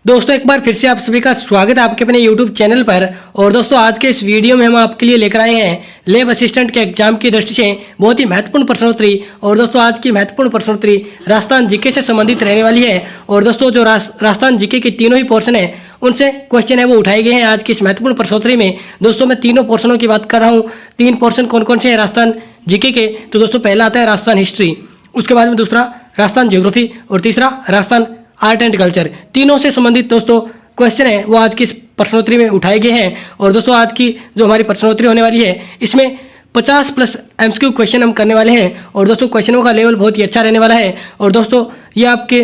दोस्तों एक बार फिर से आप सभी का स्वागत है आपके अपने YouTube चैनल पर। और दोस्तों आज के इस वीडियो में हम आपके लिए लेकर आए हैं लैब असिस्टेंट के एग्जाम की दृष्टि से बहुत ही महत्वपूर्ण प्रश्नोत्तरी। और दोस्तों आज की महत्वपूर्ण प्रश्नोत्तरी राजस्थान जीके से संबंधित रहने वाली है। और दोस्तों जो राजस्थान जीके के तीनों ही पोर्शन है उनसे क्वेश्चन है वो उठाए गए हैं आज की इस महत्वपूर्ण प्रश्नोत्तरी में। दोस्तों मैं तीनों पोर्शनों की बात कर रहा हूँ। तीन पोर्शन कौन कौन से हैं राजस्थान जीके के? तो दोस्तों पहला आता है राजस्थान हिस्ट्री, उसके बाद में दूसरा राजस्थान ज्योग्राफी और तीसरा राजस्थान आर्ट एंड कल्चर। तीनों से संबंधित दोस्तों क्वेश्चन है वो आज की इस प्रश्नोत्तरी में उठाए गए हैं। और दोस्तों आज की जो हमारी प्रश्नोत्तरी होने वाली है इसमें 50+ MCQ क्वेश्चन हम करने वाले हैं। और दोस्तों क्वेश्चनों का लेवल बहुत ही अच्छा रहने वाला है। और दोस्तों ये आपके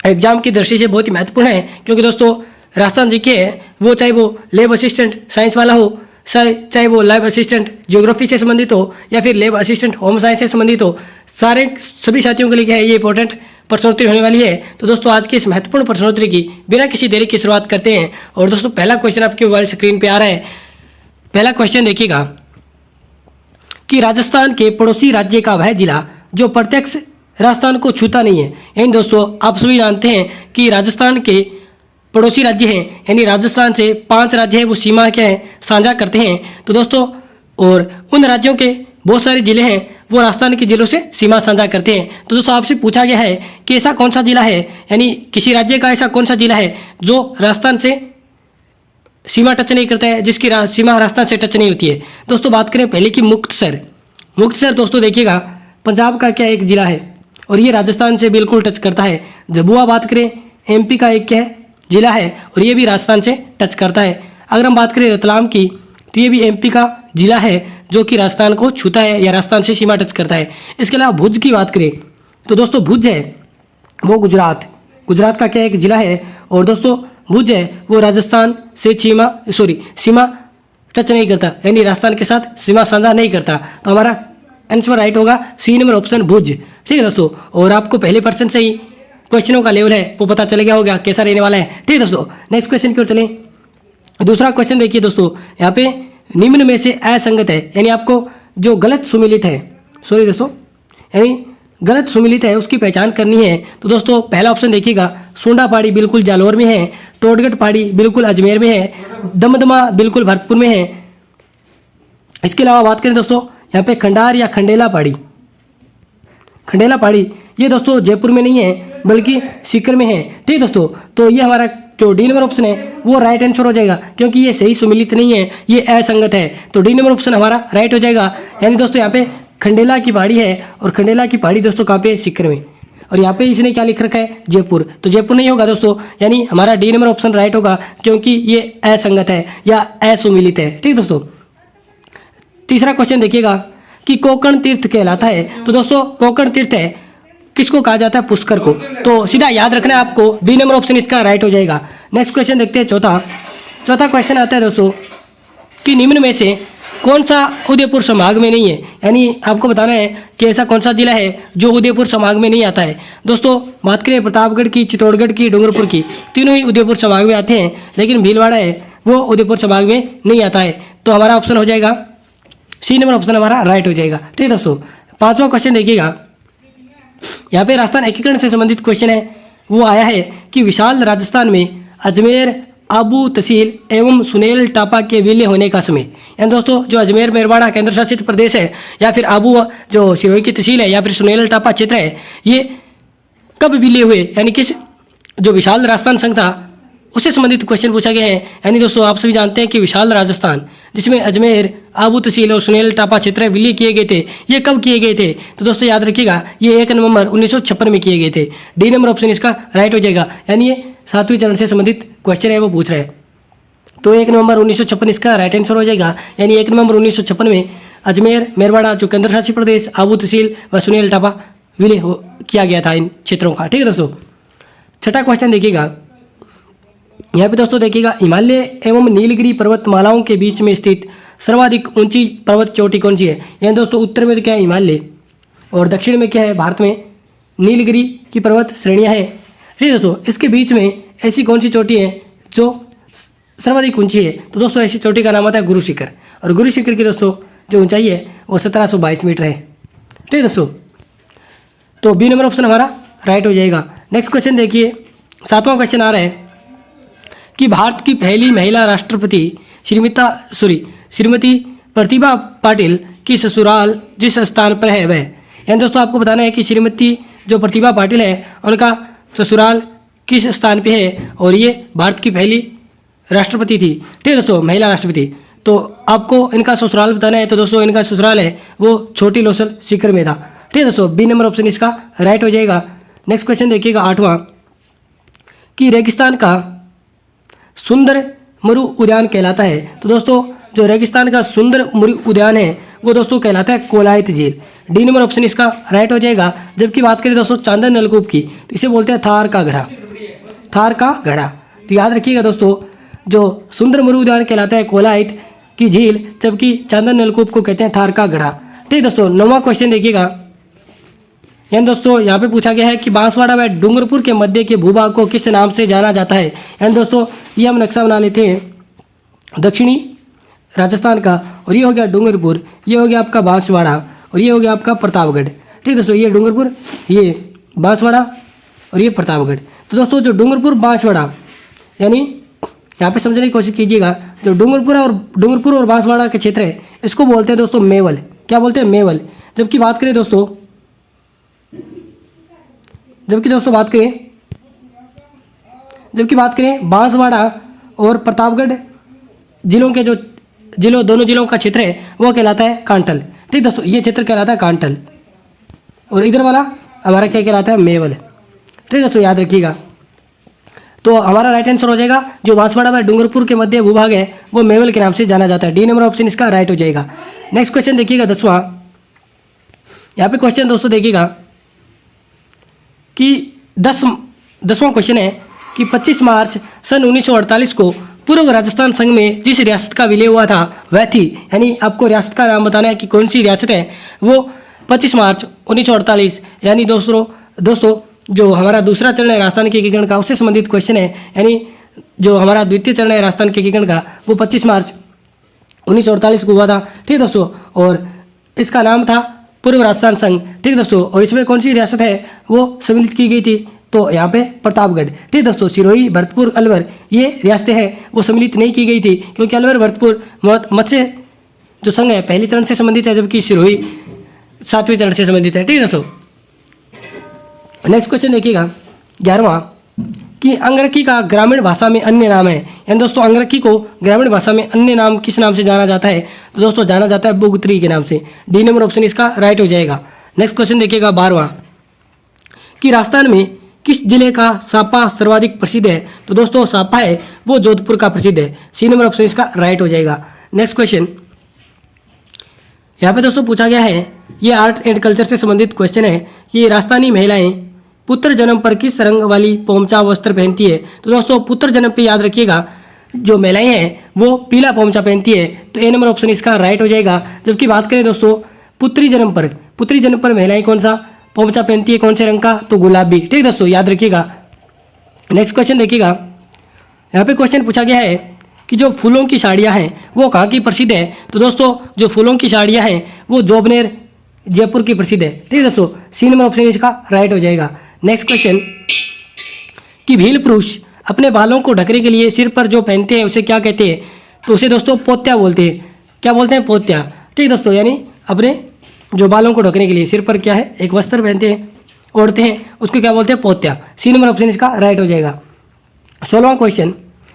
एग्जाम की दृष्टि से बहुत ही महत्वपूर्ण है, क्योंकि दोस्तों राजस्थान जीके है वो चाहे वो लैब असिस्टेंट साइंस वाला हो, चाहे वो लैब असिस्टेंट ज्योग्राफी से संबंधित हो या फिर लैब असिस्टेंट होम साइंस से संबंधित हो, सभी साथियों के लिए क्या है ये इंपॉर्टेंट प्रश्नोत्तरी होने वाली है। तो दोस्तों आज की इस महत्वपूर्ण प्रश्नोत्तरी की बिना किसी देरी की शुरुआत करते हैं। और दोस्तों पहला क्वेश्चन आपके मोबाइल स्क्रीन पे आ रहा है। पहला क्वेश्चन देखिएगा कि राजस्थान के पड़ोसी राज्य का वह जिला जो प्रत्यक्ष राजस्थान को छूता नहीं है। यानी दोस्तों आप सभी जानते हैं कि राजस्थान के पड़ोसी राज्य हैं, यानी राजस्थान से 5 राज्य हैं वो सीमा क्या है साझा करते हैं। तो दोस्तों और उन राज्यों के बहुत सारे जिले हैं वो राजस्थान के जिलों से सीमा साझा करते हैं। तो दोस्तों आपसे पूछा गया है कि ऐसा कौन सा जिला है, यानी किसी राज्य का ऐसा कौन सा जिला है जो राजस्थान से सीमा टच नहीं करता है, जिसकी सीमा राजस्थान से टच नहीं होती है। दोस्तों बात करें पहले की मुक्तसर। मुक्तसर दोस्तों देखिएगा पंजाब का क्या एक जिला है और ये राजस्थान से बिल्कुल टच करता है। झबुआ बात करें MP का एक क्या है जिला है और ये भी राजस्थान से टच करता है। अगर हम बात करें रतलाम की तो ये भी MP का जिला है जो कि राजस्थान को छूता है या राजस्थान से सीमा टच करता है। इसके अलावा भुज की बात करें तो दोस्तों भुज है वो गुजरात का क्या एक जिला है। और दोस्तों भुज है वो राजस्थान से सीमा टच नहीं करता, यानी राजस्थान के साथ सीमा साझा नहीं करता। तो हमारा आंसर राइट होगा C नंबर ऑप्शन भुज। ठीक है दोस्तों, और आपको पहले पर्सन से ही क्वेश्चनों का लेवल है वो पता चल गया होगा कैसा रहने वाला है। ठीक है दोस्तों, नेक्स्ट क्वेश्चन की ओर चलें। दूसरा क्वेश्चन देखिए दोस्तों, यहाँ पे निम्न में से असंगत है, यानी आपको जो गलत सुमिलित है यानी गलत सुमिलित है उसकी पहचान करनी है। तो दोस्तों पहला ऑप्शन देखिएगा, सोंडा पहाड़ी बिल्कुल जालौर में है, टोडगढ़ पहाड़ी बिल्कुल अजमेर में है, दमदमा बिल्कुल भरतपुर में है। इसके अलावा बात करें दोस्तों यहाँ पे खंडार या खंडेला पहाड़ी ये दोस्तों जयपुर में नहीं है बल्कि सीकर में है। ठीक है दोस्तों, तो ये हमारा जो D नंबर ऑप्शन है वो राइट आंसर हो जाएगा, क्योंकि ये सही सुमिलित नहीं है, ये असंगत है। तो D नंबर ऑप्शन हमारा राइट हो जाएगा। यानी दोस्तों यहाँ पे खंडेला की पहाड़ी है और खंडेला की पहाड़ी दोस्तों कहाँ पे सीकर में, और यहाँ पे इसने क्या लिख रखा है जयपुर, तो जयपुर नहीं होगा दोस्तों, यानी हमारा D नंबर ऑप्शन राइट होगा क्योंकि ये असंगत है या असुमिलित है। ठीक है दोस्तों, तीसरा क्वेश्चन देखिएगा कि कोकण तीर्थ कहलाता है। तो दोस्तों कोकण तीर्थ है किसको कहा जाता है? पुष्कर को। तो सीधा याद रखना है आपको, B नंबर ऑप्शन इसका राइट हो जाएगा। नेक्स्ट क्वेश्चन देखते हैं चौथा क्वेश्चन आता है दोस्तों कि निम्न में से कौन सा उदयपुर संभाग में नहीं है, यानी आपको बताना है कि ऐसा कौन सा जिला है जो उदयपुर संभाग में नहीं आता है। दोस्तों बात करें प्रतापगढ़ की, चित्तौड़गढ़ की, डूंगरपुर की, तीनों ही उदयपुर संभाग में आते हैं, लेकिन भीलवाड़ा है वो उदयपुर संभाग में नहीं आता है। तो हमारा ऑप्शन हो जाएगा C नंबर ऑप्शन हमारा राइट हो जाएगा। ठीक है दोस्तों, पांचवा क्वेश्चन देखिएगा, यहाँ पे राजस्थान एकीकरण से संबंधित क्वेश्चन है वो आया है कि विशाल राजस्थान में अजमेर, आबू तहसील एवं सुनेल टापा के विलय होने का समय। यानी दोस्तों जो अजमेर मेरवाड़ा केंद्र शासित प्रदेश है या फिर आबू जो सिरोही की तहसील है या फिर सुनेल टापा क्षेत्र है, ये कब विलय हुए, यानी किस जो विशाल राजस्थान संघ था उससे संबंधित क्वेश्चन पूछा गया है। यानी दोस्तों आप सभी जानते हैं कि विशाल राजस्थान जिसमें अजमेर, आबू तहसील और सुनेल टापा क्षेत्र विलय किए गए थे, ये कब किए गए थे? तो दोस्तों याद रखिएगा ये 1 नवंबर 1956 में किए गए थे। D नंबर ऑप्शन इसका राइट हो जाएगा, यानी ये 7वें चरण से संबंधित क्वेश्चन है वो पूछ रहे हैं। तो 1 नवंबर 1956 इसका राइट आंसर हो जाएगा। यानी 1 नवंबर 1956 में अजमेर, मेरवाड़ा जो केंद्र शासित प्रदेश, आबू तहसील व सुनेल टापा विलय किया गया था इन क्षेत्रों का। ठीक है दोस्तों, छठा क्वेश्चन देखिएगा, यहाँ पे दोस्तों देखिएगा हिमालय एवं नीलगिरी पर्वतमालाओं के बीच में स्थित सर्वाधिक ऊंची पर्वत चोटी कौन सी है? यानी दोस्तों उत्तर में तो क्या है हिमालय और दक्षिण में क्या है भारत में नीलगिरी की पर्वत श्रेणियाँ हैं। ठीक है दोस्तों, इसके बीच में ऐसी कौन सी चोटी है जो सर्वाधिक ऊंची है? तो दोस्तों ऐसी चोटी का नाम आता है गुरु शिखर, और गुरु शिखर की दोस्तों जो ऊंचाई है वो 1722 मीटर है। ठीक है दोस्तों, तो B नंबर ऑप्शन हमारा राइट हो जाएगा। नेक्स्ट क्वेश्चन देखिए, 7वां क्वेश्चन आ रहा है कि भारत की पहली महिला राष्ट्रपति श्रीमती प्रतिभा पाटिल की ससुराल जिस स्थान पर है वह, यानी दोस्तों आपको बताना है कि श्रीमती जो प्रतिभा पाटिल है उनका ससुराल किस स्थान पे है और ये भारत की पहली राष्ट्रपति थी। ठीक है दोस्तों, महिला राष्ट्रपति। तो आपको इनका ससुराल बताना है, तो दोस्तों इनका ससुराल है वो छोटी लोसल सीकर में था। ठीक है दोस्तों, बी नंबर ऑप्शन इसका राइट हो जाएगा। नेक्स्ट क्वेश्चन देखिएगा 8वां, कि रेगिस्तान का सुंदर मरु उद्यान कहलाता है। तो दोस्तों जो रेगिस्तान का सुंदर मरु उद्यान है वो दोस्तों कहलाता है कोलायत झील। डी नंबर ऑप्शन इसका राइट हो जाएगा। जबकि बात करें दोस्तों चांदन नलकूप की, तो इसे बोलते हैं थार का घड़ा, थार का घड़ा। तो याद रखिएगा दोस्तों, जो सुंदर मरु उद्यान कहलाता है कोलायत की झील, जबकि चांदन नलकूप को कहते हैं थार का घड़ा। ठीक दोस्तों, 9वां क्वेश्चन देखिएगा। यानी दोस्तों यहाँ पे पूछा गया है कि बांसवाड़ा व डूंगरपुर के मध्य के भूभाग को किस नाम से जाना जाता है। यानी दोस्तों ये हम नक्शा बना लेते हैं दक्षिणी राजस्थान का, और ये हो गया डूंगरपुर, ये हो गया आपका बांसवाड़ा, और ये हो गया आपका प्रतापगढ़। ठीक दोस्तों, ये डूंगरपुर, ये बांसवाड़ा और ये प्रतापगढ़। तो दोस्तों जो डूंगरपुर बांसवाड़ा, यानी यहाँ पे समझने की कोशिश कीजिएगा, जो डूंगरपुर और बांसवाड़ा के क्षेत्र है इसको बोलते हैं दोस्तों मेवल। क्या बोलते हैं? मेवल। जबकि बात करें बांसवाड़ा और प्रतापगढ़ जिलों के दोनों जिलों का क्षेत्र है वो कहलाता है कांटल। ठीक दोस्तों, ये क्षेत्र कहलाता है कांटल, और इधर वाला हमारा क्या कहलाता है? मेवल। ठीक दोस्तों, याद रखिएगा। तो हमारा राइट आंसर हो जाएगा जो बांसवाड़ा व डूंगरपुर के मध्य भूभाग है वो मेवल के नाम से जाना जाता है। डी नंबर ऑप्शन इसका राइट हो जाएगा। नेक्स्ट क्वेश्चन देखिएगा 10वां। यहाँ पे क्वेश्चन दोस्तों देखिएगा कि 10वां क्वेश्चन है कि 25 मार्च सन 1948 को पूर्व राजस्थान संघ में जिस रियासत का विलय हुआ था वह थी, यानी आपको रियासत का नाम बताना है कि कौन सी रियासत है वो 25 मार्च 1948, यानी दोस्तों जो हमारा दूसरा चरण है राजस्थान के एकीकरण का उससे संबंधित क्वेश्चन है। यानी जो हमारा द्वितीय चरण है राजस्थान के एकीकरण का वो 25 मार्च 1948 को हुआ था। ठीक दोस्तों, और इसका नाम था पूर्व राजस्थान संघ। ठीक दोस्तों, और इसमें कौन सी रियासत है वो सम्मिलित की गई थी, तो यहाँ पे प्रतापगढ़। ठीक दोस्तों, सिरोही, भरतपुर, अलवर ये रियासतें हैं वो सम्मिलित नहीं की गई थी, क्योंकि अलवर भरतपुर मत्स्य जो संघ है पहले चरण से संबंधित है, जबकि सिरोही 7वें चरण से संबंधित है। ठीक दोस्तों, नेक्स्ट क्वेश्चन देखिएगा 11वां, कि अंगरखी का ग्रामीण भाषा में अन्य नाम है। यानी दोस्तों अंगरखी को ग्रामीण भाषा में अन्य नाम किस नाम से जाना जाता है? तो दोस्तों जाना जाता है बुगतरी के नाम से। डी नंबर ऑप्शन इसका राइट हो जाएगा। नेक्स्ट क्वेश्चन देखिएगा 12वां, कि राजस्थान में किस जिले का सापा सर्वाधिक प्रसिद्ध है? तो दोस्तों सापा है वो जोधपुर का प्रसिद्ध है। सी नंबर ऑप्शन इसका राइट हो जाएगा। नेक्स्ट क्वेश्चन यहाँ पे दोस्तों पूछा गया है, ये आर्ट एंड कल्चर से संबंधित क्वेश्चन है कि राजस्थानी महिलाएं पुत्र जन्म पर किस रंग वाली पोमचा वस्त्र पहनती है? तो दोस्तों पुत्र जन्म पे याद रखिएगा जो महिलाएं हैं वो पीला पोमचा पहनती है, तो ए नंबर ऑप्शन इसका राइट हो जाएगा। जबकि बात करें दोस्तों पुत्री जन्म पर महिलाएं कौन सा पोमचा पहनती है, कौन से रंग का? तो गुलाबी। ठीक दोस्तों, याद रखिएगा। नेक्स्ट क्वेश्चन देखिएगा, यहाँ पे क्वेश्चन पूछा गया है कि जो फूलों की साड़ियाँ हैं वो कहाँ की प्रसिद्ध है? तो दोस्तों जो फूलों की साड़ियाँ हैं वो जोबनेर जयपुर की प्रसिद्ध है। ठीक है दोस्तों, सी नंबर ऑप्शन इसका राइट हो जाएगा। नेक्स्ट क्वेश्चन, कि भील पुरुष अपने बालों को ढकने के लिए सिर पर जो पहनते हैं उसे क्या कहते हैं? तो उसे दोस्तों पोत्या बोलते हैं। क्या बोलते हैं? पोत्या। ठीक दोस्तों, यानी अपने जो बालों को ढकने के लिए सिर पर क्या है एक वस्त्र पहनते हैं, ओढ़ते हैं, उसको क्या बोलते हैं? पोत्या। सी नंबर ऑप्शन इसका राइट हो जाएगा। 16वां क्वेश्चन,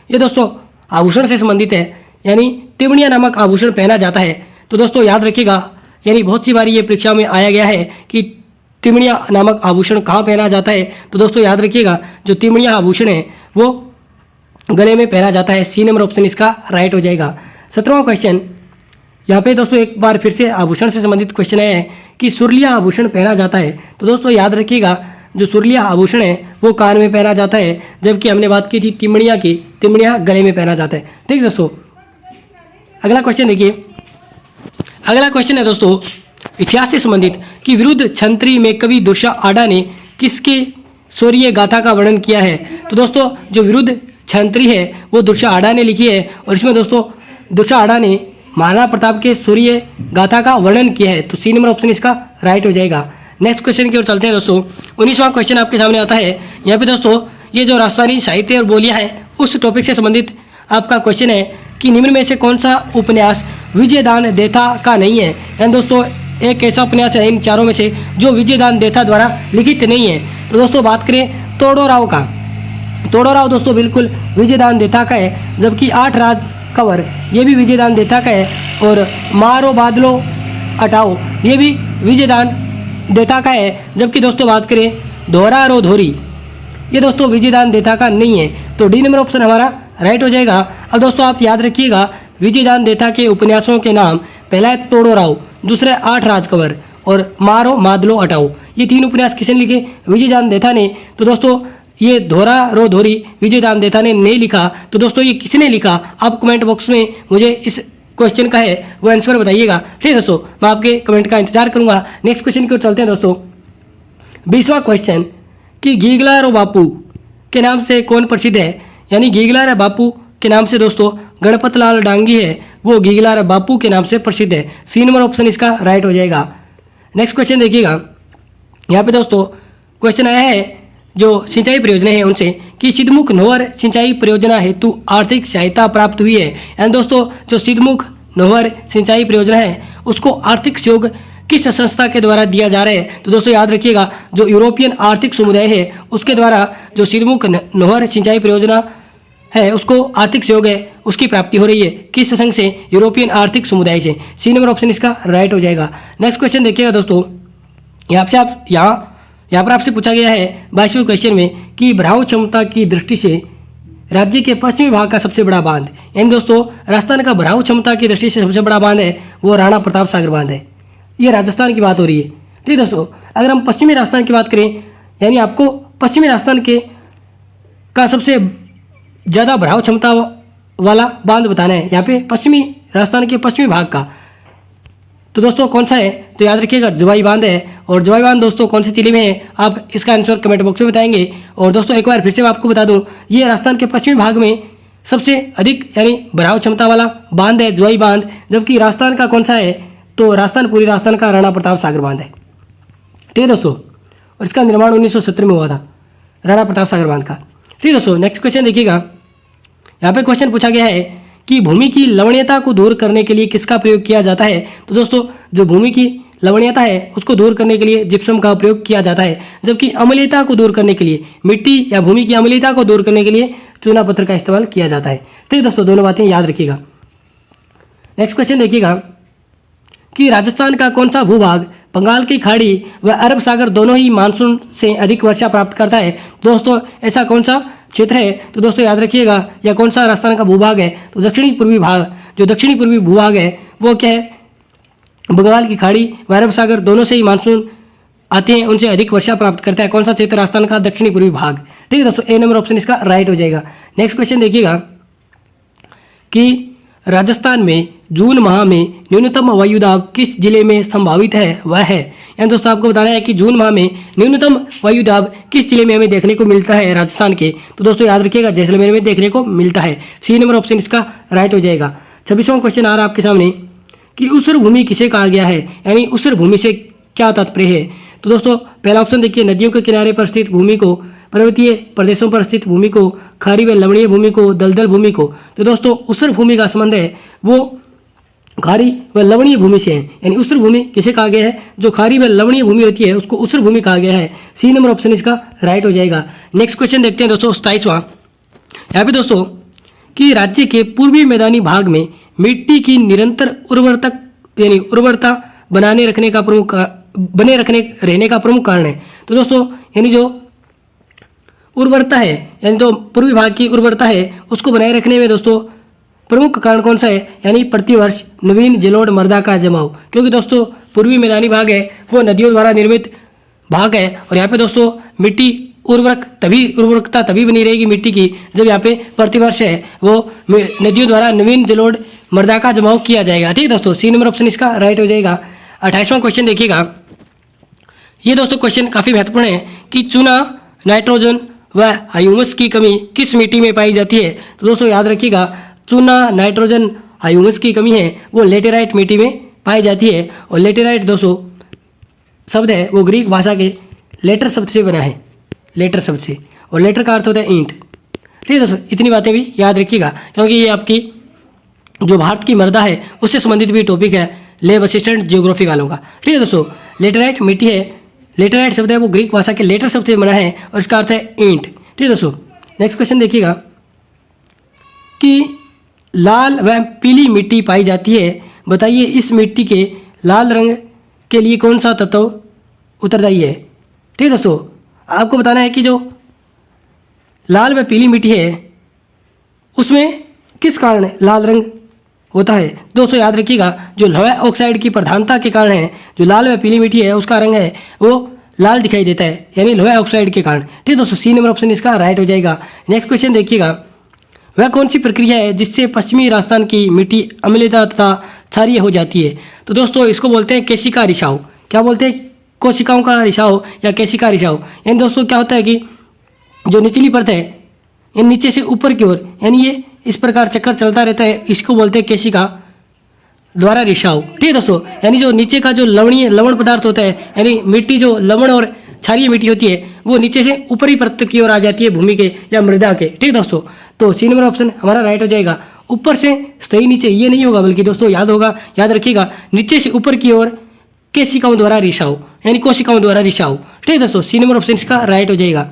ये दोस्तों आभूषण से संबंधित है, यानी तिमणिया नामक आभूषण पहना जाता है। तो दोस्तों याद रखिएगा, यानी बहुत सी बार ये परीक्षा में आया गया है कि तिमणिया नामक आभूषण कहाँ पहना जाता है। तो दोस्तों याद रखिएगा जो तिमणिया आभूषण है वो गले में पहना जाता है। सी नंबर ऑप्शन इसका राइट हो जाएगा। 17वां क्वेश्चन, यहाँ पे दोस्तों एक बार फिर से आभूषण से संबंधित क्वेश्चन है कि सुरलिया आभूषण पहना जाता है। तो दोस्तों याद रखिएगा जो सुरलिया आभूषण है वो कान में पहना जाता है, जबकि हमने बात की थी तिमणिया की, तिमणिया गले में पहना जाता है। ठीक दोस्तों, अगला क्वेश्चन देखिए। अगला क्वेश्चन है दोस्तों इतिहास से संबंधित, कि विरुद्ध छंत्री में कवि दुर्सा आडा ने किसके शौर्य गाथा का वर्णन किया है? तो दोस्तों जो विरुद्ध छंत्री है वो दुर्सा आडा ने लिखी है, और इसमें दोस्तों दुर्सा आडा ने महाराणा प्रताप के शौर्य गाथा का वर्णन किया है। तो सी नंबर ऑप्शन इसका राइट हो जाएगा। नेक्स्ट क्वेश्चन की ओर चलते हैं दोस्तों। 19वां क्वेश्चन आपके सामने आता है। यहाँ पे दोस्तों ये जो राजस्थानी साहित्य और बोलियाँ हैं उस टॉपिक से संबंधित आपका क्वेश्चन है कि निम्न में से कौन सा उपन्यास विजयदान देथा का नहीं है। यानी दोस्तों एक ऐसा उपन्यास है इन चारों में से जो विजयदान देथा द्वारा लिखित नहीं है। तो दोस्तों बात करें तोड़ोराव का, तोड़ोराव दोस्तों बिल्कुल विजयदान देथा का है, जबकि 8 राज कवर ये भी विजयदान देथा का है, और मारो बादलो हटाओ ये भी विजयदान देथा का है। जबकि दोस्तों बात करें दोहरा रो धोरी ये दोस्तों विजयदान देथा का नहीं है। तो डी नंबर ऑप्शन हमारा राइट हो जाएगा। अब दोस्तों आप याद रखिएगा विजयदान देथा के उपन्यासों के नाम, पहला है तोड़ोराव, दूसरा 8 राजकंवर और मारो मादलो हटाओ। ये 3 उपन्यास किसने लिखे? विजयदान देथा ने। तो दोस्तों ये धोरा रो धोरी विजयदान देथा ने नहीं लिखा। तो दोस्तों ये किसने लिखा? आप कमेंट बॉक्स में मुझे इस क्वेश्चन का है वो आंसर बताइएगा। ठीक है दोस्तों, मैं आपके कमेंट का इंतजार करूंगा। नेक्स्ट क्वेश्चन की ओर चलते हैं दोस्तों। 20वां क्वेश्चन कि गीगलार बापू के नाम से कौन प्रसिद्ध है? यानी गीगलार बापू के नाम से दोस्तों गणपत लाल डांगी है, वो गीगलार बापू के नाम से प्रसिद्ध है। सी नंबर ऑप्शन इसका राइट हो जाएगा। नेक्स्ट क्वेश्चन देखिएगा, यहाँ पे दोस्तों क्वेश्चन आया है जो सिंचाई परियोजना है उनसे कि सिद्धमुख नोहर सिंचाई परियोजना हेतु आर्थिक सहायता प्राप्त हुई है। यानी दोस्तों जो सिद्धमुख नोहर सिंचाई परियोजना है उसको आर्थिक सहयोग किस संस्था के द्वारा दिया जा रहा है? तो दोस्तों याद रखिएगा जो यूरोपियन आर्थिक समुदाय है उसके द्वारा जो सिद्धमुख नोहर सिंचाई परियोजना है उसको आर्थिक सहयोग है उसकी प्राप्ति हो रही है। किस संघ से? यूरोपियन आर्थिक समुदाय से। सी नंबर ऑप्शन इसका राइट हो जाएगा। नेक्स्ट क्वेश्चन देखिएगा दोस्तों, यहाँ पर आपसे पूछा गया है 22वें क्वेश्चन में कि भराव क्षमता की दृष्टि से राज्य के पश्चिमी भाग का सबसे बड़ा बांध। यानी दोस्तों राजस्थान का भराव क्षमता की दृष्टि से सबसे बड़ा बांध है वो राणा प्रताप सागर बांध है। ये राजस्थान की बात हो रही है। ठीक है दोस्तों, अगर हम पश्चिमी राजस्थान की बात करें, यानी आपको पश्चिमी राजस्थान के का सबसे ज़्यादा भराव क्षमता वाला बांध बताना है, यहाँ पे पश्चिमी राजस्थान के पश्चिमी भाग का। तो दोस्तों कौन सा है? तो याद रखिएगा जवाई बांध है। और जवाई बांध दोस्तों कौन सी जिले में है? आप इसका आंसर कमेंट बॉक्स में बताएंगे। और दोस्तों एक बार फिर से मैं आपको बता दूं, ये राजस्थान के पश्चिमी भाग में सबसे अधिक यानी भराव क्षमता वाला बांध है जवाई बांध। जबकि राजस्थान का कौन सा है? तो पूरी राजस्थान का राणा प्रताप सागर बांध है। ठीक है दोस्तों, और इसका निर्माण 1970 में हुआ था राणा प्रताप सागर बांध का। ठीक है दोस्तों, नेक्स्ट क्वेश्चन देखिएगा, यहाँ पे क्वेश्चन पूछा गया है कि भूमि की लवणीयता को दूर करने के लिए किसका प्रयोग किया जाता है? तो दोस्तों जो भूमि की लवणीयता है उसको दूर करने के लिए जिप्सम का प्रयोग किया जाता है, जबकि अम्लीयता को दूर करने के लिए, मिट्टी या भूमि की अम्लीयता को दूर करने के लिए चूना पत्थर का इस्तेमाल किया जाता है। ठीक है दोस्तों, दोनों बातें याद रखिएगा। नेक्स्ट क्वेश्चन देखिएगा कि राजस्थान का कौन सा भूभाग बंगाल की खाड़ी व अरब सागर दोनों ही मानसून से अधिक वर्षा प्राप्त करता है? दोस्तों ऐसा कौन सा क्षेत्र है? तो दोस्तों याद रखिएगा या कौन सा राजस्थान का भूभाग है? तो दक्षिणी पूर्वी भाग, जो दक्षिणी पूर्वी भूभाग है वो क्या है? बंगाल की खाड़ी व अरब सागर दोनों से ही मानसून आते हैं, उनसे अधिक वर्षा प्राप्त करता है। कौन सा क्षेत्र? राजस्थान का दक्षिणी पूर्वी भाग। ठीक है दोस्तों, ए नंबर ऑप्शन इसका राइट हो जाएगा। नेक्स्ट क्वेश्चन देखिएगा कि राजस्थान में जून माह में न्यूनतम वायुदाब किस जिले में संभावित है? वह है, यानी दोस्तों आपको बताना है कि जून माह में न्यूनतम वायुदाब किस जिले में हमें देखने को मिलता है राजस्थान के? तो दोस्तों याद रखिएगा जैसलमेर में देखने को मिलता है। सी नंबर ऑप्शन इसका राइट हो जाएगा। 26वां क्वेश्चन आ रहा है आपके सामने कि ऊसर भूमि किसे कहा गया है? यानी ऊसर भूमि से क्या तात्पर्य है? तो दोस्तों पहला ऑप्शन देखिए, नदियों के किनारे पर स्थित भूमि को, पर्वतीय प्रदेशों पर स्थित भूमि को, खारी व लवणीय भूमि को, दलदल भूमि को। तो दोस्तों ऊसर भूमि का संबंध है वो खारी व लवणीय भूमि से है। यानी ऊसर भूमि किसे कहा गया है? जो खारी व लवणीय भूमि होती है उसको ऊसर भूमि कहा गया है। सी नंबर ऑप्शन इसका राइट हो जाएगा। नेक्स्ट क्वेश्चन देखते हैं दोस्तों 27वां, यहाँ पे दोस्तों कि राज्य के पूर्वी मैदानी भाग में मिट्टी की निरंतर उर्वरता बनाने रहने का प्रमुख कारण है। तो दोस्तों यानी जो उर्वरता है, यानी जो पूर्वी भाग की उर्वरता है उसको बनाए रखने में दोस्तों प्रमुख कारण कौन सा है? यानी प्रतिवर्ष नवीन जलोढ़ मृदा का जमाव। क्योंकि दोस्तों पूर्वी मैदानी भाग है वो नदियों द्वारा निर्मित भाग है, और यहाँ पे दोस्तों मिट्टी उर्वरकता तभी बनी रहेगी मिट्टी की जब यहाँ पे प्रतिवर्ष है वो नदियों द्वारा नवीन जलोढ़ मृदा का जमाव किया जाएगा। ठीक है दोस्तों, सी नंबर ऑप्शन इसका राइट हो जाएगा। 28वां क्वेश्चन देखिएगा, ये दोस्तों क्वेश्चन काफ़ी महत्वपूर्ण है कि चूना, नाइट्रोजन व ह्यूमस की कमी किस मिट्टी में पाई जाती है? तो दोस्तों याद रखिएगा चूना, नाइट्रोजन, ह्यूमस की कमी है वो लेटेराइट मिट्टी में पाई जाती है। और लेटेराइट दोस्तों शब्द है वो ग्रीक भाषा के लेटर शब्द से बना है, लेटर शब्द से, और लेटर का अर्थ होता है ईंट। ठीक है दोस्तों, इतनी बातें भी याद रखिएगा क्योंकि ये आपकी जो भारत की मृदा है उससे संबंधित भी टॉपिक है लैब असिस्टेंट जियोग्राफी वालों का। ठीक है दोस्तों, लेटराइट मिट्टी है, लेटराइट शब्द है वो ग्रीक भाषा के लेटर शब्द से बना है और इसका अर्थ है ईंट। ठीक है दोस्तों, नेक्स्ट क्वेश्चन देखिएगा कि लाल व पीली मिट्टी पाई जाती है, बताइए इस मिट्टी के लाल रंग के लिए कौन सा तत्व उत्तरदायी है। ठीक है दोस्तों, आपको बताना है कि जो लाल व पीली मिट्टी है उसमें किस कारण लाल रंग होता है। दोस्तों याद रखिएगा, जो लोहा ऑक्साइड की प्रधानता के कारण है, जो लाल व पीली मिट्टी है उसका रंग है वो लाल दिखाई देता है, यानी लोहा ऑक्साइड के कारण। ठीक है दोस्तों, सी नंबर ऑप्शन इसका राइट हो जाएगा। नेक्स्ट क्वेश्चन देखिएगा, वह कौन सी प्रक्रिया है जिससे पश्चिमी राजस्थान की मिट्टी अम्लीयता तथा क्षारीय हो जाती है। तो दोस्तों इसको बोलते हैं केशिका रिसाव। क्या बोलते हैं, कोशिकाओं का रिसाव या केशिका रिसाव। यानी दोस्तों क्या होता है कि जो निचली परत है यानी नीचे से ऊपर की ओर, यानी ये इस प्रकार चक्कर चलता रहता है, इसको बोलते हैं केशिका द्वारा रिसाव। ठीक है दोस्तों, यानी जो नीचे का जो लवण पदार्थ होता है, यानी मिट्टी जो लवण और क्षारीय मिट्टी होती है वो नीचे से ऊपरी परत की ओर आ जाती है भूमि के या मृदा के। ठीक है दोस्तों, तो सी नंबर ऑप्शन हमारा राइट हो जाएगा। ऊपर से सही नीचे ये नहीं होगा, बल्कि दोस्तों याद रखिएगा नीचे से ऊपर की ओर केशिकाओं द्वारा रिसाव, यानी कोशिकाओं द्वारा रिसाव। ठीक है दोस्तों, सी नंबर ऑप्शन इसका राइट हो जाएगा।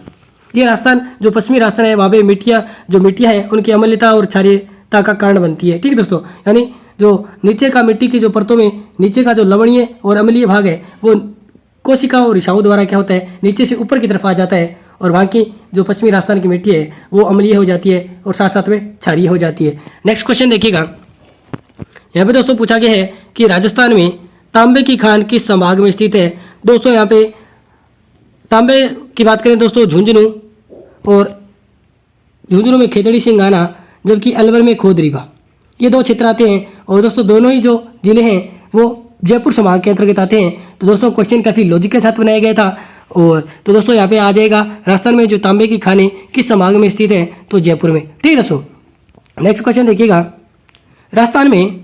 ये राजस्थान जो पश्चिमी राजस्थान है वहाँ पे मिट्टियाँ हैं उनकी अम्लता और क्षारीयता का कारण बनती है। ठीक है दोस्तों, यानी जो नीचे का मिट्टी की जो परतों में नीचे का जो लवणीय और अम्लीय भाग है वो कोशिका और रिसाव द्वारा क्या होता है नीचे से ऊपर की तरफ आ जाता है, और वहाँ की जो पश्चिमी राजस्थान की मिट्टी है वो अम्लीय हो जाती है और साथ साथ में क्षारीय हो जाती है। नेक्स्ट क्वेश्चन देखिएगा, यहाँ पे दोस्तों पूछा गया है कि राजस्थान में तांबे की खान किस संभाग में स्थित है। दोस्तों यहाँ पे तांबे की बात करें दोस्तों झुंझुनू, और झुंझुनू में खेतड़ी सिंगाना, जबकि अलवर में खोदरीबा, ये दो क्षेत्र आते हैं। और दोस्तों दोनों ही जो जिले हैं वो जयपुर संभाग के अंतर्गत आते हैं। तो दोस्तों क्वेश्चन काफ़ी लॉजिक के साथ बनाया गया था। और तो दोस्तों यहाँ पे आ जाएगा राजस्थान में जो तांबे की खानें किस संभाग में स्थित है, तो जयपुर में। ठीक है दोस्तों, नेक्स्ट क्वेश्चन देखिएगा, राजस्थान में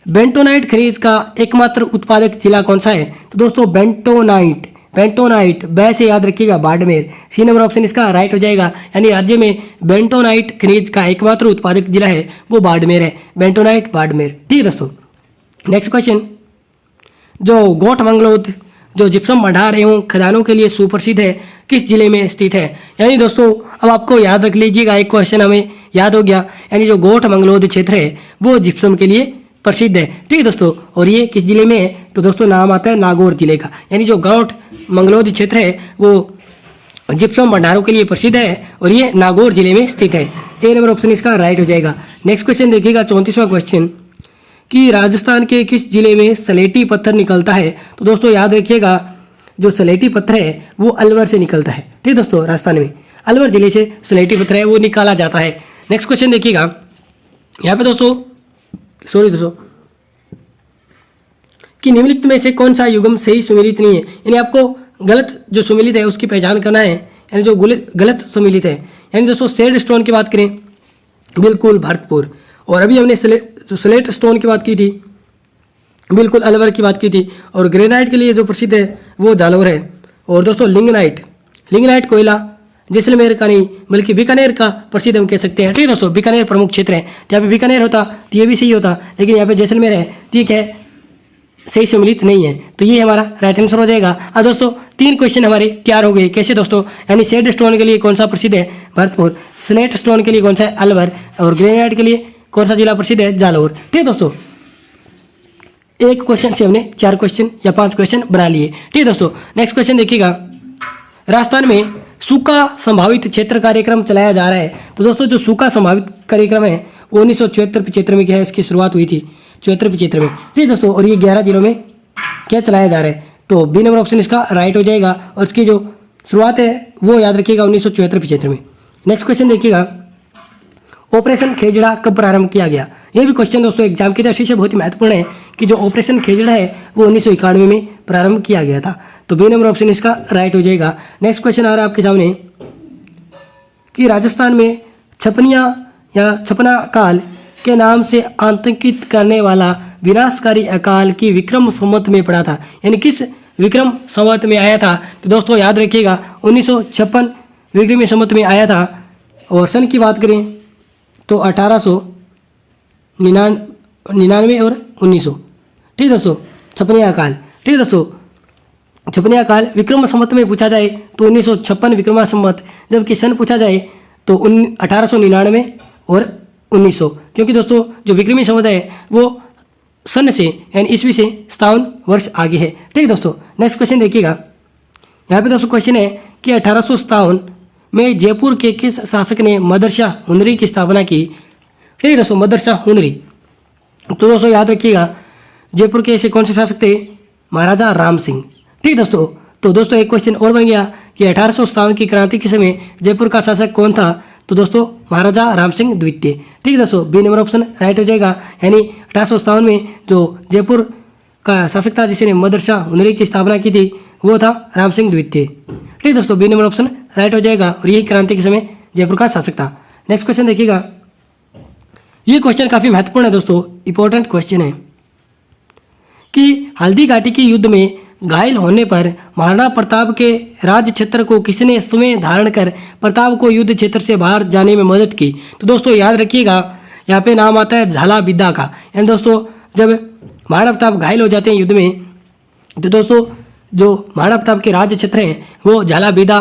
बेंटोनाइट खनिज का एकमात्र उत्पादक जिला कौन सा है। तो दोस्तों बेंटोनाइट बै से याद रखिएगा बाड़मेर, सी नंबर ऑप्शन इसका राइट हो जाएगा। यानी राज्य में बेंटोनाइट खनिज का एकमात्र उत्पादक जिला है वो बाड़मेर है, बेंटोनाइट बाड़मेर। ठीक है दोस्तों, नेक्स्ट क्वेश्चन, जो गोठ मंगलोद जो जिप्सम भंडार एवं खदानों के लिए सुप्रसिद्ध है किस जिले में स्थित है। यानी दोस्तों अब आपको याद रख लीजिएगा, एक क्वेश्चन हमें याद हो गया, यानी जो गोठ मंगलोद क्षेत्र है वो जिप्सम के लिए प्रसिद्ध है। ठीक है दोस्तों, और ये किस जिले में है, तो दोस्तों नाम आता है नागौर जिले का। यानी जो गोठ मंगलोद क्षेत्र है वो जिप्सम भंडारों के लिए प्रसिद्ध है और ये नागौर जिले में स्थित है। ए नंबर ऑप्शन इसका राइट हो जाएगा। नेक्स्ट क्वेश्चन देखिएगा, 34वां क्वेश्चन, कि राजस्थान के किस जिले में सलेटी पत्थर निकलता है। तो दोस्तों याद रखिएगा, जो सलेटी पत्थर है वो अलवर से निकलता है। ठीक है दोस्तों, राजस्थान में अलवर जिले से सलेटी पत्थर है वो निकाला जाता है। नेक्स्ट क्वेश्चन देखिएगा, यहाँ पे दोस्तों कि निम्नलिखित में से कौन सा युग्म सही सुमेलित नहीं है। यानी आपको गलत जो सुमेलित है उसकी पहचान करना है, यानी जो गलत सुमेलित है। यानी दोस्तों सेड स्टोन की बात करें, बिल्कुल भरतपुर। और अभी हमने स्लेट स्टोन की बात की थी, बिल्कुल अलवर की बात की थी। और ग्रेनाइट के लिए जो प्रसिद्ध है वो जालौर है। और दोस्तों लिंगनाइट कोयला जैसलमेर का नहीं बल्कि बीकानेर का प्रसिद्ध हम कह सकते हैं। ठीक है दोस्तों, बीकानेर प्रमुख क्षेत्र है। यहाँ पे बीकानेर होता तो ये भी सही होता, लेकिन यहाँ पे जैसलमेर है, ठीक है, सही सम्मिलित नहीं है, तो ये हमारा राइट आंसर हो जाएगा। अब दोस्तों 3 क्वेश्चन हमारे तैयार हो गए। कैसे दोस्तों, यानी सेड स्टोन के लिए कौन सा प्रसिद्ध है, भरतपुर। स्लेट स्टोन के लिए कौन सा है, अलवर। और ग्रेनाइट के लिए कौन सा जिला प्रसिद्ध है, जालौर। ठीक है दोस्तों, एक क्वेश्चन से हमने 4 क्वेश्चन या 5 क्वेश्चन बना लिए। ठीक है दोस्तों, नेक्स्ट क्वेश्चन देखिएगा, राजस्थान में सूखा संभावित क्षेत्र कार्यक्रम चलाया जा रहा है। तो दोस्तों जो सूखा संभावित कार्यक्रम है वो 1974-75 में क्या है, इसकी शुरुआत हुई थी 74-75 में। ठीक है दोस्तों, और ये 11 जिलों में क्या चलाया जा रहा है, तो बी नंबर ऑप्शन इसका राइट हो जाएगा। और इसकी जो शुरुआत है वो याद रखिएगा 1974-75 में। नेक्स्ट क्वेश्चन देखिएगा, ऑपरेशन खेजड़ा कब प्रारंभ किया गया। ये भी क्वेश्चन दोस्तों एग्जाम की दृष्टि से बहुत ही महत्वपूर्ण है कि जो ऑपरेशन खेजड़ा है वो 1991 में प्रारंभ किया गया था, तो बी नंबर ऑप्शन इसका राइट हो जाएगा। नेक्स्ट क्वेश्चन आ रहा है आपके सामने कि राजस्थान में छपनिया या छपना काल के नाम से आतंकित करने वाला विनाशकारी अकाल की विक्रम संवत में पड़ा था, यानी किस विक्रम संवत में आया था। तो दोस्तों याद रखिएगा 1956 विक्रमी संवत में आया था। और सन की बात करें तो 1899 और 1900। ठीक है दोस्तों, छपनिया काल। ठीक है दोस्तों, छपनिया काल विक्रम संवत में पूछा जाए तो 1956 विक्रम संवत, जबकि सन पूछा जाए तो 1899 और 1900, क्योंकि दोस्तों जो विक्रमी संवत है वो सन से यानी ईस्वी से 57 वर्ष आगे है। ठीक है दोस्तों, नेक्स्ट क्वेश्चन देखिएगा। यहाँ पे दोस्तों क्वेश्चन है कि 1857 में जयपुर के किस शासक ने मदरसा हुनरी की स्थापना की। ठीक है दोस्तों, मदरसा हुनरी। तो दोस्तों याद रखिएगा, जयपुर के ऐसे कौन से शासक थे? महाराजा राम सिंह। ठीक है दोस्तों, तो दोस्तों एक क्वेश्चन और बन गया कि 1857 की क्रांति के समय जयपुर का शासक कौन था? तो दोस्तों महाराजा राम सिंह द्वितीय। ठीक है दोस्तों, बी नंबर ऑप्शन राइट हो जाएगा। यानी 1857 में जो जयपुर का शासक था जिसने मदरसा हुनरी की स्थापना की थी वो था राम सिंह द्वितीय। ठीक है दोस्तों, बी नंबर ऑप्शन राइट हो जाएगा और यही क्रांति के समय जयपुर का शासक था। नेक्स्ट क्वेश्चन देखिएगा, ये क्वेश्चन काफ़ी महत्वपूर्ण है दोस्तों, इंपॉर्टेंट क्वेश्चन है कि हल्दी घाटी के युद्ध में घायल होने पर महाराणा प्रताप के राज क्षेत्र को किसने स्वयं धारण कर प्रताप को युद्ध क्षेत्र से बाहर जाने में मदद की। तो दोस्तों याद रखिएगा, यहाँ पे नाम आता है झाला विदा का। यानी दोस्तों जब महाराणा प्रताप घायल हो जाते हैं युद्ध में, तो दोस्तों जो महाराणा प्रताप के राज क्षेत्र हैं वो झाला विदा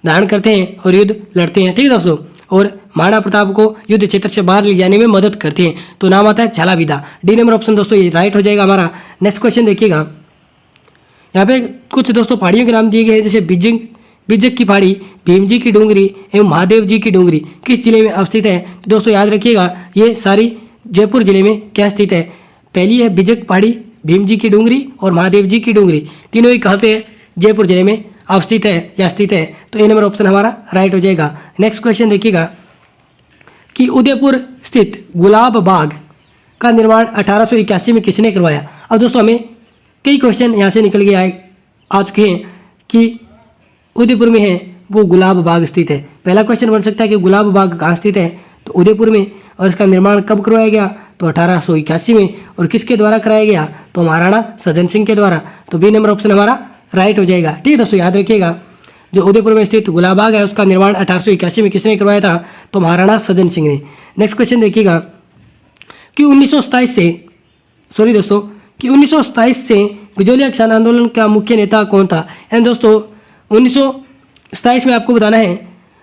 धारण करते हैं और युद्ध लड़ते हैं। ठीक है दोस्तों, और महाराणा प्रताप को युद्ध क्षेत्र से बाहर ले जाने में मदद करते हैं, तो नाम आता है झाला विदा। डी नंबर ऑप्शन दोस्तों ये राइट हो जाएगा हमारा। नेक्स्ट क्वेश्चन देखिएगा, यहाँ पे कुछ दोस्तों पहाड़ियों के नाम दिए गए हैं, जैसे बिजक की पहाड़ी, भीम जी की डूंगरी एवं महादेव जी की डूंगरी किस जिले में अवस्थित है। तो दोस्तों याद रखिएगा, ये सारी जयपुर जिले में क्या स्थित है? पहली है बिजक पहाड़ी, भीम जी की डूंगरी और महादेव जी की डूंगरी, तीनों ही कहाँ पे है? जयपुर जिले में अवस्थित है या स्थित है। तो ए नंबर ऑप्शन हमारा राइट हो जाएगा। नेक्स्ट क्वेश्चन देखिएगा कि उदयपुर स्थित गुलाब बाग का निर्माण 1881 में किसने करवाया। अब दोस्तों हमें कई क्वेश्चन यहाँ से निकल के आ चुके हैं कि उदयपुर में है वो गुलाब बाग स्थित है। पहला क्वेश्चन बन सकता है कि गुलाब बाग कहाँ स्थित है? तो उदयपुर में। और इसका निर्माण कब करवाया गया? तो 1881 में। और किसके द्वारा कराया गया? तो महाराणा सज्जन सिंह के द्वारा। तो बी नंबर ऑप्शन हमारा राइट हो जाएगा। ठीक है दोस्तों, याद रखिएगा, जो उदयपुर में स्थित गुलाब बाग है उसका निर्माण 1881 में किसने करवाया था? तो महाराणा सज्जन सिंह ने। नेक्स्ट क्वेश्चन देखिएगा कि 1927 से बिजोलिया किसान आंदोलन का मुख्य नेता कौन था। एंड दोस्तों 1927 में आपको बताना है,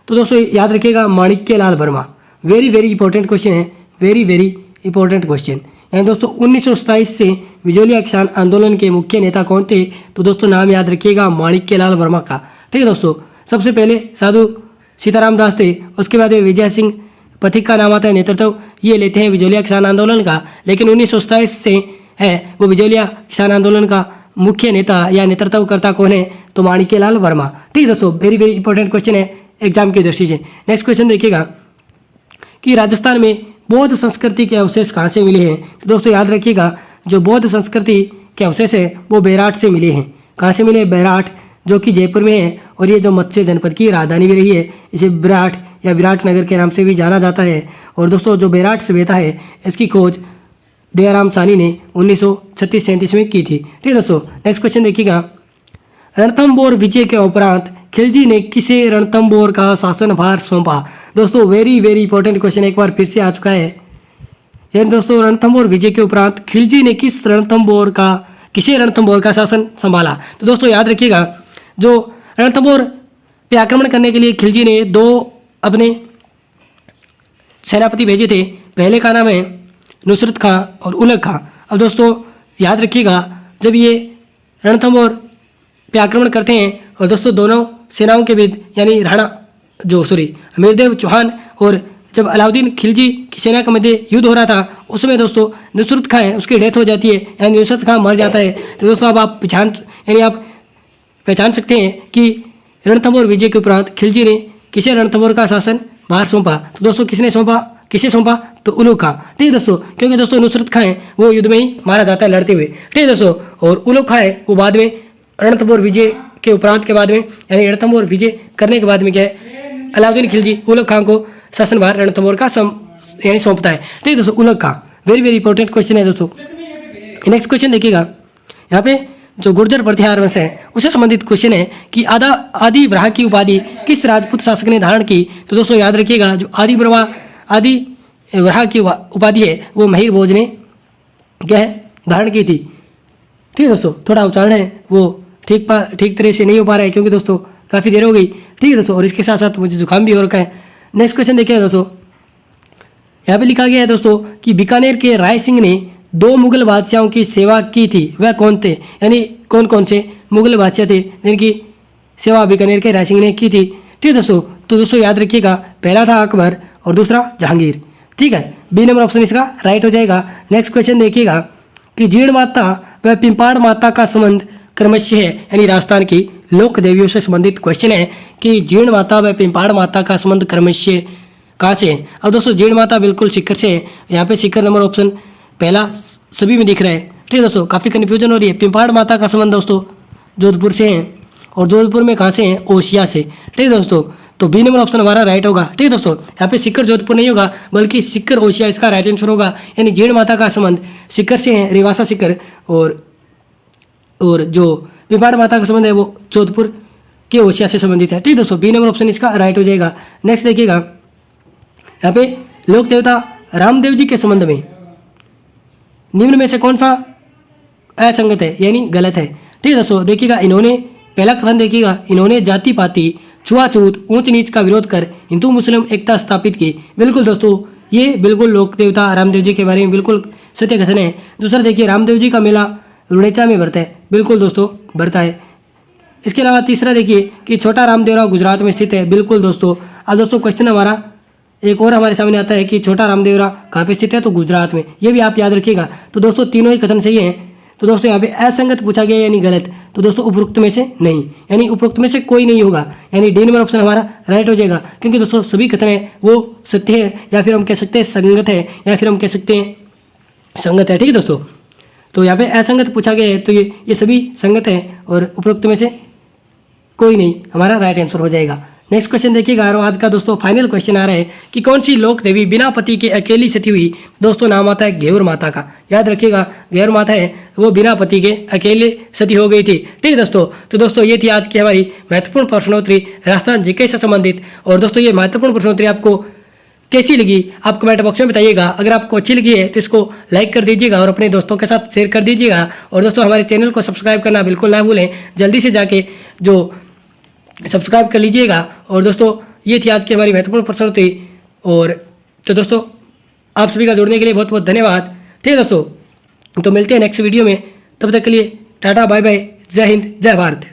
तो दोस्तों याद रखिएगा Manikya Lal Verma. Very very important question है, वेरी वेरी इंपॉर्टेंट क्वेश्चन। यानी दोस्तों 1927 से बिजोलिया किसान आंदोलन के मुख्य नेता कौन थे? तो दोस्तों नाम याद रखिएगा माणिक्य लाल वर्मा का। ठीक है दोस्तों, सबसे पहले साधु सीताराम दास थे, उसके बाद विजय सिंह पथिक का नाम आता है नेतृत्व ये लेते हैं बिजोलिया किसान आंदोलन का। लेकिन 1927 से है वो बिजोलिया किसान आंदोलन का मुख्य नेता या नेतृत्वकर्ता कौन है? तो माणिक्य लाल वर्मा। ठीक है दोस्तों, वेरी वेरी इंपॉर्टेंट क्वेश्चन है एग्जाम की दृष्टि से। नेक्स्ट क्वेश्चन देखिएगा कि राजस्थान में बौद्ध संस्कृति के अवशेष कहाँ से मिले हैं। तो दोस्तों याद रखिएगा, जो बौद्ध संस्कृति के अवशेष है वो बैराट से मिले हैं। कहाँ से मिले? बैराट, जो कि जयपुर में है और ये जो मत्स्य जनपद की राजधानी भी रही है, इसे विराट या विराट नगर के नाम से भी जाना जाता है। और दोस्तों जो बैराट सभ्यता है इसकी खोज दयाराम साहनी ने 1936-37 में की थी। ठीक है दोस्तों, नेक्स्ट क्वेश्चन देखिएगा, रणथंभौर विजय के उपरांत खिलजी ने किसे रणथंभौर का शासनभार सौंपा। दोस्तों वेरी वेरी इंपॉर्टेंट क्वेश्चन एक बार फिर से आ चुका है। यानी दोस्तों रणथंभौर विजय के उपरांत खिलजी ने किसे रणथंभौर का शासन संभाला। तो दोस्तों याद रखिएगा, जो रणथंभौर पे आक्रमण करने के लिए खिलजी ने 2 अपने सेनापति भेजे थे। पहले का नाम है नुसरत खां और उलग खां। अब दोस्तों याद रखिएगा, जब ये रणथंभौर पे आक्रमण करते हैं और दोस्तों दोनों सेनाओं के बीच यानी हमीरदेव चौहान और जब अलाउद्दीन खिलजी की सेना के मध्य युद्ध हो रहा था उसमें दोस्तों नुसरत खां है उसकी डेथ हो जाती है यानी नुसरत खां मर जाता है। तो दोस्तों अब आप पहचान सकते हैं कि रणथंभौर विजय के उपरांत खिलजी ने किसे रणथंभौर का शासन भार सौंपा। तो दोस्तों किसे सौंपा? तो उलग खां। ठीक है दोस्तों, क्योंकि दोस्तों नुसरत खां है वो युद्ध में ही मारा जाता है लड़ते हुए। ठीक है दोस्तों, और उलग खां है वो बाद में रणथंभौर विजय के उपरांत के बाद में यानी रणथंभौर विजय करने के बाद में क्या है, अलाउद्दीन खिलजी उलग खां को शासनभार रणथंभौर का यानी सौंपता है। ठीक है दोस्तों, उलग खां वेरी वेरी इंपॉर्टेंट क्वेश्चन है दोस्तों। नेक्स्ट क्वेश्चन देखिएगा, यहाँ पे जो गुर्जर प्रतिहार वंश है उससे संबंधित क्वेश्चन है कि आदि वराह की उपाधि किस राजपूत शासक ने धारण की। तो दोस्तों याद रखिएगा, जो आदि वराह की उपाधि है वो महिर भोज ने क्या है धारण की थी। ठीक है दोस्तों, थोड़ा उच्चारण है वो ठीक तरह से नहीं हो पा रहा है क्योंकि दोस्तों काफ़ी देर हो गई। ठीक है दोस्तों, और इसके साथ साथ मुझे जुकाम भी हो रखा है। नेक्स्ट क्वेश्चन देखिए दोस्तों, यहाँ पे लिखा गया है दोस्तों कि बीकानेर के राय सिंह ने 2 मुगल बादशाहों की सेवा की थी, वह कौन थे? यानी कौन कौन से मुगल बादशाह थे जिनकी सेवा बीकानेर के राय सिंह ने की थी। ठीक है दोस्तों, तो दोस्तों याद रखिएगा, पहला था अकबर और दूसरा जहांगीर। ठीक है, बी नंबर ऑप्शन इसका राइट हो जाएगा। नेक्स्ट क्वेश्चन देखिएगा कि जीर्ण माता व पिंपाड़ माता का संबंध क्रमशः है, यानी राजस्थान की लोक देवियों से संबंधित क्वेश्चन है कि जीर्ण माता व पिंपाड़ माता का संबंध क्रमशः कहाँ से है। अब दोस्तों जीर्ण माता बिल्कुल सीकर से है, यहाँ पे सीकर नंबर ऑप्शन पहला सभी में दिख रहा है। ठीक है दोस्तों, काफ़ी कन्फ्यूजन हो रही है। पिंपाड़ माता का संबंध दोस्तों जोधपुर से है, और जोधपुर में कहाँ से है? ओसिया से। ठीक है दोस्तों, तो बी नंबर ऑप्शन हमारा राइट होगा। ठीक है दोस्तों, यहाँ पे सीकर जोधपुर नहीं होगा बल्कि सीकर ओसिया इसका राइट आंसर होगा। यानी जीर्ण माता का संबंध सीकर से है, रेवासा सीकर, और जो पिंपाड़ माता का संबंध है वो जोधपुर के ओसिया से संबंधित है। ठीक है दोस्तों, बी नंबर ऑप्शन इसका राइट हो जाएगा। नेक्स्ट देखिएगा, यहाँ पे लोक देवता रामदेव जी के संबंध में निम्न में से कौन सा असंगत है, यानी गलत है। ठीक है दोस्तों, देखिएगा, इन्होंने पहला कथन देखिएगा, इन्होंने जाति पाति छुआछूत ऊंच नीच का विरोध कर हिंदू मुस्लिम एकता स्थापित की। बिल्कुल दोस्तों, ये बिल्कुल लोक देवता रामदेव जी के बारे में बिल्कुल सत्य कथन है। दूसरा देखिए, रामदेव जी का मेला रुड़ेचा में बढ़ता है। बिल्कुल दोस्तों बढ़ता है। इसके अलावा तीसरा देखिए कि छोटा रामदेवरा गुजरात में स्थित है। बिल्कुल दोस्तों। अब दोस्तों क्वेश्चन हमारा एक और हमारे सामने आता है कि छोटा रामदेवरा कहाँ पे स्थित है, तो गुजरात में। ये भी आप याद रखिएगा। तो दोस्तों तीनों ही कथन सही हैं। तो दोस्तों यहाँ पे असंगत पूछा गया यानी गलत, तो दोस्तों उपरोक्त में से नहीं, यानी उपरोक्त में से कोई नहीं होगा, यानी डी नंबर ऑप्शन हमारा राइट हो जाएगा। क्योंकि दोस्तों सभी कथन है वो सत्य है, या फिर हम कह सकते हैं संगत है, या फिर हम कह सकते हैं संगत है। ठीक है दोस्तों, तो यहाँ पे असंगत पूछा गया है, तो ये सभी संगत है और उपरोक्त में से कोई नहीं हमारा राइट आंसर हो जाएगा। नेक्स्ट क्वेश्चन देखिएगा, और आज का दोस्तों फाइनल क्वेश्चन आ रहा है कि कौन सी लोक देवी बिना पति के अकेली सती हुई। दोस्तों नाम आता है घेवर माता का। याद रखिएगा, घेवर माता है वो बिना पति के अकेले सती हो गई थी। ठीक है दोस्तों, तो दोस्तों ये थी आज की हमारी महत्वपूर्ण प्रश्नोत्तरी राजस्थान जीके से संबंधित। और दोस्तों ये महत्वपूर्ण प्रश्नोत्तरी आपको कैसी लगी आप कमेंट बॉक्स में बताइएगा। अगर आपको अच्छी लगी है तो इसको लाइक कर दीजिएगा और अपने दोस्तों के साथ शेयर कर दीजिएगा। और दोस्तों हमारे चैनल को सब्सक्राइब करना बिल्कुल ना भूलें, जल्दी से जाके जो सब्सक्राइब कर लीजिएगा। और दोस्तों ये थी आज की हमारी महत्वपूर्ण प्रश्नोत्तरी। और तो दोस्तों आप सभी का जुड़ने के लिए बहुत बहुत धन्यवाद। ठीक है दोस्तों, तो मिलते हैं नेक्स्ट वीडियो में। तब तक के लिए टाटा बाय बाय, जय हिंद जय भारत।